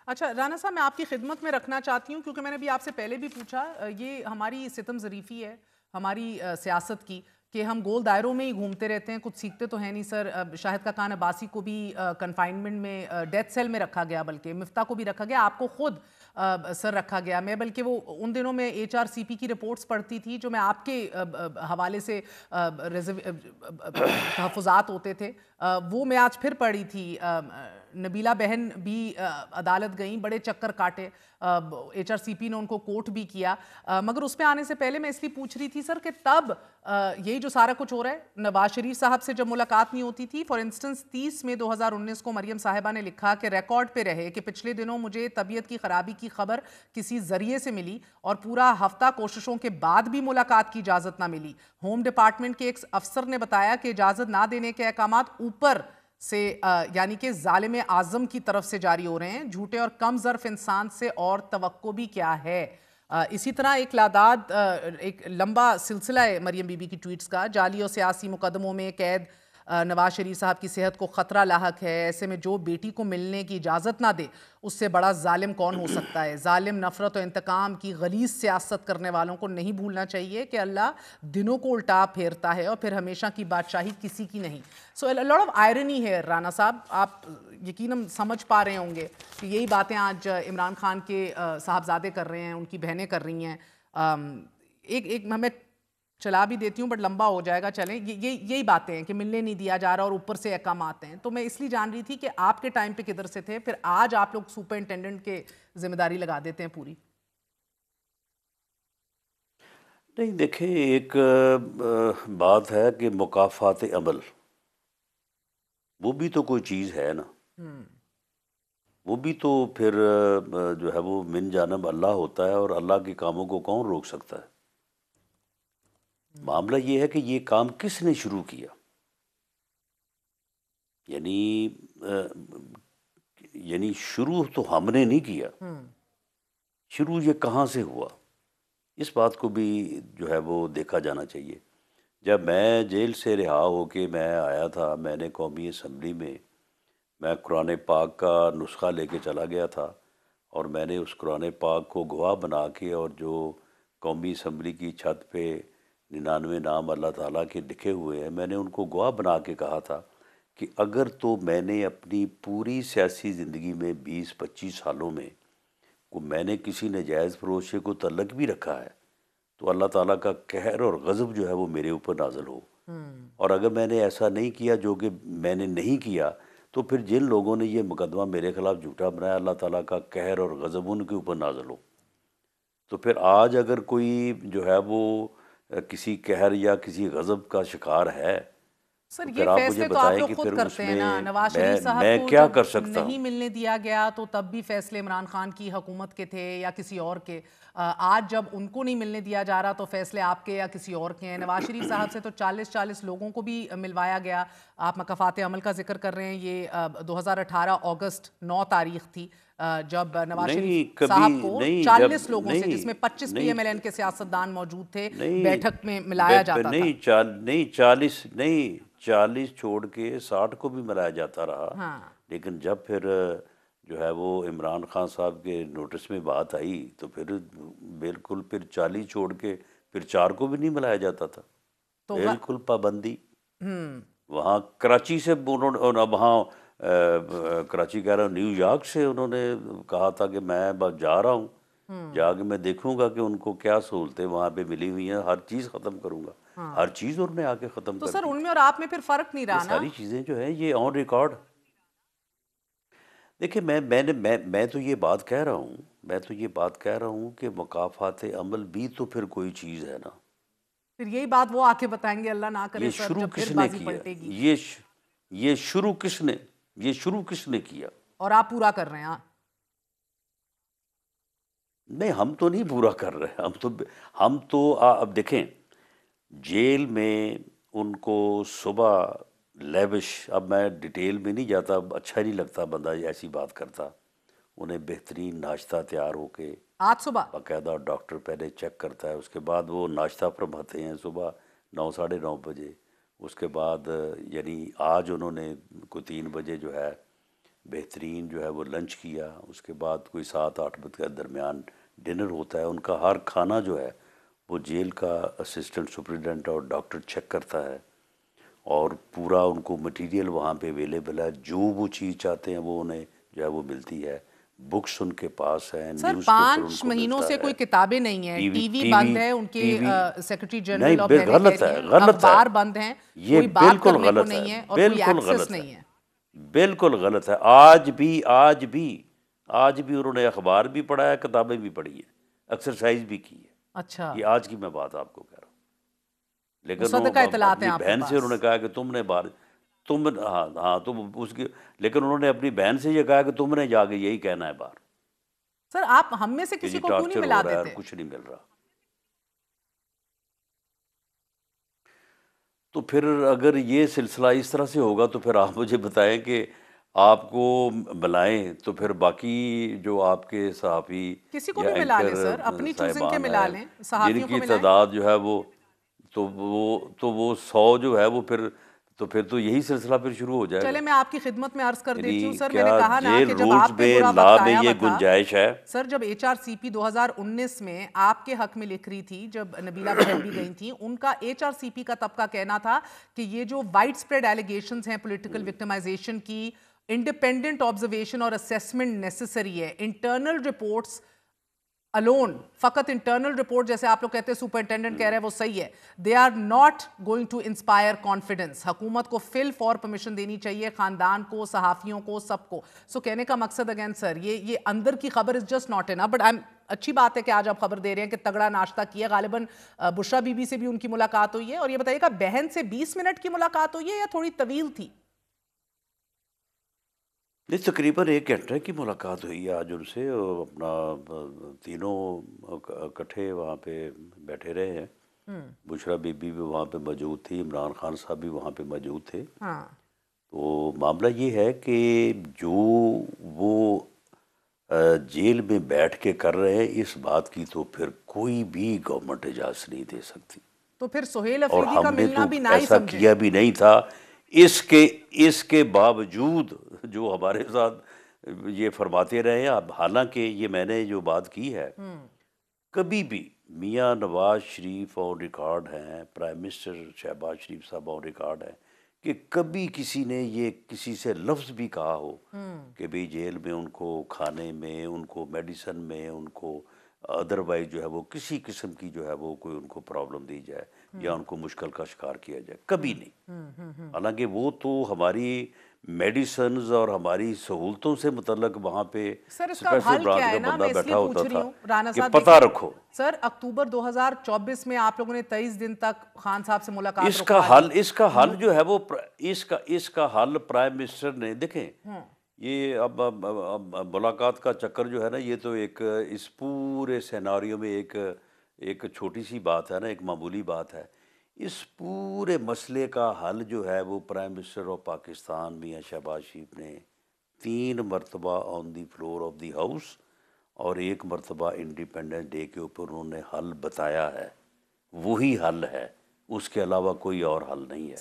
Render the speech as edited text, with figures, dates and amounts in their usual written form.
اچھا رانا صاحب، میں آپ کی خدمت میں رکھنا چاہتی ہوں کیونکہ میں نے ابھی آپ سے پہلے بھی پوچھا، یہ ہماری ستم ظریفی ہے ہماری سیاست کی کہ ہم گول دائروں میں ہی گھومتے رہتے ہیں، کچھ سیکھتے تو ہیں نہیں سر۔ شاہد کاکان عباسی کو بھی کنفائنمنٹ میں ڈیتھ سیل میں رکھا گیا، بلکہ مفتاح کو بھی رکھا گیا، آپ کو خود سر رکھا گیا۔ میں بلکہ وہ ان دنوں میں HRCP کی رپورٹس پڑھتی تھی جو میں آپ کے حوالے سے تحفظات ہوتے تھے، وہ میں آج پھر پڑھی تھی۔ نبیلہ بہن بھی عدالت گئیں، بڑے چکر کاٹے، HRCP نے ان کو کوٹ بھی کیا، مگر اس پہ آنے سے پہلے میں اس لیے پوچھ رہی تھی سر کہ تب یہی جو سارا کچھ ہو رہا ہے، نواز شریف صاحب سے جب ملاقات نہیں ہوتی تھی، فار انسٹنس 30 مئی 2019 کو مریم صاحبہ نے لکھا کہ ریکارڈ پہ رہے کہ پچھلے دنوں مجھے طبیعت کی خرابی کی خبر کسی ذریعے سے ملی اور پورا ہفتہ کوششوں کے بعد بھی ملاقات کی اجازت نہ ملی۔ ہوم ڈپارٹمنٹ کے ایک افسر نے بتایا کہ اجازت نہ دینے کے احکامات اوپر سے یعنی کہ ظالم اعظم کی طرف سے جاری ہو رہے ہیں، جھوٹے اور کم ظرف انسان سے اور توقع بھی کیا ہے۔ اسی طرح ایک لمبا سلسلہ ہے مریم بی بی کی ٹویٹس کا، جعلی اور سیاسی مقدموں میں قید نواز شریف صاحب کی صحت کو خطرہ لاحق ہے، ایسے میں جو بیٹی کو ملنے کی اجازت نہ دے اس سے بڑا ظالم کون ہو سکتا ہے۔ ظالم نفرت و انتقام کی غلیظ سیاست کرنے والوں کو نہیں بھولنا چاہیے کہ اللہ دنوں کو الٹا پھیرتا ہے اور پھر ہمیشہ کی بادشاہی کسی کی نہیں۔ سو لاٹ آف آئرنی ہے رانا صاحب، آپ یقیناً سمجھ پا رہے ہوں گے کہ یہی باتیں آج عمران خان کے صاحبزادے کر رہے ہیں، ان کی بہنیں کر رہی ہیں۔ ایک میں چلا بھی دیتی ہوں بٹ لمبا ہو جائے گا، چلیں یہی باتیں ہیں کہ ملنے نہیں دیا جا رہا اور اوپر سے احکامات ہیں۔ تو میں اس لیے جان رہی تھی کہ آپ کے ٹائم پہ کدھر سے تھے، پھر آج آپ لوگ سپرنٹینڈنٹ کے ذمہ داری لگا دیتے ہیں پوری۔ نہیں دیکھیں، ایک بات ہے کہ مکافات عمل، وہ بھی تو کوئی چیز ہے نا، وہ بھی تو پھر جو ہے وہ من جانب اللہ ہوتا ہے، اور اللہ کے کاموں کو کون روک سکتا ہے؟ معاملہ یہ ہے کہ یہ کام کس نے شروع کیا، یعنی شروع تو ہم نے نہیں کیا، شروع یہ کہاں سے ہوا، اس بات کو بھی جو ہے وہ دیکھا جانا چاہیے۔ جب میں جیل سے رہا ہو کے میں آیا تھا، میں نے قومی اسمبلی میں قرآن پاک کا نسخہ لے کے چلا گیا تھا، اور میں نے اس قرآن پاک کو گواہ بنا کے، اور جو قومی اسمبلی کی چھت پہ 99 نام اللہ تعالیٰ کے لکھے ہوئے ہیں، میں نے ان کو گواہ بنا کے کہا تھا کہ اگر تو میں نے اپنی پوری سیاسی زندگی میں 20-25 سالوں میں میں نے کسی نجائز فروش سے کوئی تعلق بھی رکھا ہے تو اللہ تعالیٰ کا قہر اور غضب جو ہے وہ میرے اوپر نازل ہو، اور اگر میں نے ایسا نہیں کیا جو کہ میں نے نہیں کیا، تو پھر جن لوگوں نے یہ مقدمہ میرے خلاف جھوٹا بنایا، اللہ تعالیٰ کا قہر اور غضب ان کے اوپر نازل ہو۔ تو پھر آج اگر کوئی جو ہے وہ کسی قہر یا کسی غضب کا شکار ہے سر تو یہ پھر آپ مجھے فیصلے تو آپ بتائیں لوگ کہ خود پھر اس کرتے ہیں میں نا، نواز میں شریف صاحب میں کو کیا جب کر سکتا ہوں؟ نہیں ملنے دیا گیا تو تب بھی فیصلے عمران خان کی حکومت کے تھے یا کسی اور کے، آج جب ان کو نہیں ملنے دیا جا رہا تو فیصلے آپ کے یا کسی اور کے ہیں۔ نواز شریف صاحب سے تو 40 لوگوں کو بھی ملوایا گیا۔ آپ مکافات عمل کا ذکر کر رہے ہیں، یہ 2018 اگست 9 تاریخ تھی جب نواز شریف نہیں کبھی صاحب کو نہیں، جب 40 لوگوں سے، جس میں 25 نہیں PMLN کے سیاستدان موجود تھے، نہیں بیٹھک میں ملایا جاتا تھا۔ نہیں 40 چھوڑ کے 60 کو بھی ملایا جاتا رہا، ہاں لیکن جب پھر جو ہے وہ عمران خان صاحب کے نوٹس میں بات آئی تو پھر بالکل پھر 40 چھوڑ کے پھر 4 کو بھی نہیں ملایا جاتا تھا، تو بالکل پابندی۔ وہاں کراچی سے وہاں کراچی کہہ رہا ہوں، نیو یارک سے انہوں نے کہا تھا کہ میں بس جا رہا ہوں، جا کے میں دیکھوں گا کہ ان کو کیا سہولتیں وہاں پہ ملی ہوئی ہیں، ہر چیز ختم کروں گا، ہر چیز انہوں نے آ کے ختم تو کر سر دی ان میں تھی۔ اور آپ میں پھر فرق نہیں یہ رہا نا؟ ساری چیزیں جو ہیں یہ آن ریکارڈ، دیکھیں میں تو یہ بات کہہ رہا ہوں کہ مکافات عمل بھی تو پھر کوئی چیز ہے نا۔ پھر یہی بات وہ آ کے بتائیں گے، اللہ نہ کرے یہ سر، شروع جب پھر کس نے بازی کیا؟ پلٹے گی۔ یہ شروع کس نے کیا؟ اور آپ پورا کر رہے ہیں؟ ہاں نہیں، ہم تو نہیں پورا کر رہے، ہم تو اب دیکھیں جیل میں ان کو صبح لیوش، اب میں ڈیٹیل میں نہیں جاتا، اچھا نہیں لگتا بندہ ایسی بات کرتا، انہیں بہترین ناشتہ تیار ہو کے آج صبح؟ باقاعدہ ڈاکٹر پہلے چیک کرتا ہے، اس کے بعد وہ ناشتہ فرماتے ہیں صبح 9 ساڑھے 9 بجے، اس کے بعد یعنی آج انہوں نے کوئی 3 بجے جو ہے بہترین جو ہے وہ لنچ کیا، اس کے بعد کوئی 7-8 بجے کے درمیان ڈنر ہوتا ہے. ان کا ہر کھانا جو ہے وہ جیل کا اسسٹنٹ سپرنٹینڈنٹ اور ڈاکٹر چیک کرتا ہے، اور پورا ان کو مٹیریل وہاں پہ اویلیبل ہے، جو وہ چیز چاہتے ہیں وہ انہیں جو ہے وہ ملتی ہے. بکس ان کے پاس ہیں، سر نیوز پیپر ان 5 کو مہینوں ملتا سے ہے. کوئی کتابیں نہیں ہیں، ٹی وی ٹی وی بند ہے، ان کے ٹی وی سیکرٹری نہیں، جنرل آف بہنیں غلط کہتی ہے، ہیں غلط ہے، اخبار بند ہیں، یہ کوئی بات بالکل کرنے کو غلط ہے، نہیں ہے اور کوئی بالکل ایکسس غلط ہے، نہیں ہے. بالکل غلط ہے. آج بھی انہوں نے اخبار بھی پڑھا ہے، کتابیں بھی پڑھی ہیں، ایکسرسائز بھی کی ہے. اچھا، یہ آج کی میں بات آپ کو کہہ رہا ہوں. لیکن وہ مصدقہ اطلاعات ہیں اپنی آپ کے بہن سے انہوں نے پاس. کہا کہ تم نے تم ہاں ہاں تم اس کی، لیکن انہوں نے اپنی بہن سے یہ کہا کہ تم نے جا کے یہی کہنا ہے باہر سر آپ ہم میں سے کہ کسی جی کو کیوں نہیں ٹارچر ملا ہو رہا ہے اور دیتے؟ کچھ نہیں مل رہا. تو پھر اگر یہ سلسلہ اس طرح سے ہوگا تو پھر آپ مجھے بتائیں کہ آپ کو ملائیں تو پھر باقی جو آپ کے صحافی کسی کو یا بھی ملا لیں اینکر سر، اپنی چوزنگ کے صاحبان ملا ہیں لیں، جن صحافیوں کو کی ملائیں. تعداد جو ہے وہ تو وہ 100 جو ہے وہ پھر تو یہی سلسلہ پھر شروع ہو جائے گا. چلے میں آپ کی خدمت میں عرض کر دیتی ہوں یعنی سر، میں نے کیا کہا نا جیل کہ جب رولز آپ پہ میں، برا لا وقت میں آیا یہ ہوا تھا، گنجائش ہے. سر جب HRCP 2019 میں آپ کے حق میں لکھ رہی تھی، جب نبیلہ بہن بھی گئی تھیں، ان کا HRCP کا طبقہ کہنا تھا کہ یہ جو وائڈ سپریڈ ایلیگیشنز ہیں پولیٹیکل وکٹمائزیشن کی، انڈیپینڈنٹ آبزرویشن اور اسیسمنٹ نیسیسری ہے. انٹرنل رپورٹس alone، فقط انٹرنل رپورٹ جیسے آپ لوگ کہتے ہیں سپرنٹینڈنٹ کہہ رہے ہیں وہ صحیح ہے. They are not going to inspire confidence. حکومت کو فل فور پرمیشن دینی چاہیے، خاندان کو، صحافیوں کو، سب کو. سو کہنے کا مقصد اگین سر یہ اندر کی خبر is just not enough. But اچھی بات ہے کہ آج آپ خبر دے رہے ہیں کہ تگڑا ناشتہ کیا. غالباً بشرا بی بی سے بھی ان کی ملاقات ہوئی ہے. اور یہ بتائیے گا بہن سے 20 منٹ کی ملاقات ہوئی ہے یا تھوڑی طویل تھی؟ نہیں، تقریباً 1 گھنٹے کی ملاقات ہوئی ہے آج ان سے. اپنا تینوں اکٹھے وہاں پہ بیٹھے رہے ہیں. بشرا بی بی بھی وہاں پہ موجود تھی، عمران خان صاحب بھی وہاں پہ موجود تھے. ہاں، تو معاملہ یہ ہے کہ جو وہ جیل میں بیٹھ کے کر رہے ہیں، اس بات کی تو پھر کوئی بھی گورنمنٹ اجازت نہیں دے سکتی. تو پھر سہیل اور افریدی کا ہم نے ملنا تو بھی نہ ہی ایسا سمجھیں. کیا بھی نہیں تھا. اس کے باوجود جو ہمارے ساتھ یہ فرماتے رہے ہیں. اب حالانکہ یہ میں نے جو بات کی ہے، کبھی بھی میاں نواز شریف آن ریکارڈ ہیں، پرائم منسٹر شہباز شریف صاحب آن ریکارڈ ہیں کہ کبھی کسی نے یہ کسی سے لفظ بھی کہا ہو کہ بھئی جیل میں ان کو کھانے میں، ان کو میڈیسن میں، ان کو ادروائز جو ہے وہ کسی قسم کی جو ہے وہ کوئی ان کو پرابلم دی جائے یا ان کو مشکل کا شکار کیا جائے، کبھی نہیں. حالانکہ وہ تو ہماری میڈیسنز اور ہماری سہولتوں سے متعلق وہاں پہ سر اس کا اسپیشل حل برانچ کیا ہے کا نا، بندہ میں اس لیے بیٹھا پوچھ ہوتا رہی تھا ہوں رانا کہ صاحب. پتہ دیکھیں رکھو. سر اکتوبر 2024 میں آپ لوگوں نے 23 دن تک خان صاحب سے ملاقات اس کا رکوا حل دی. اس کا حل جو ہے وہ اس کا حل پرائم منسٹر نے دیکھیں. یہ اب ملاقات کا چکر جو ہے نا، یہ تو ایک اس پورے سیناریو میں ایک چھوٹی سی بات ہے نا، ایک معمولی بات ہے. اس پورے مسئلے کا حل جو ہے وہ پرائم منسٹر آف پاکستان میاں شہباز شریف نے 3 مرتبہ آن دی فلور آف دی ہاؤس اور 1 مرتبہ انڈیپینڈنس ڈے کے اوپر انہوں نے حل بتایا ہے. وہی حل ہے، اس کے علاوہ کوئی اور حل نہیں ہے.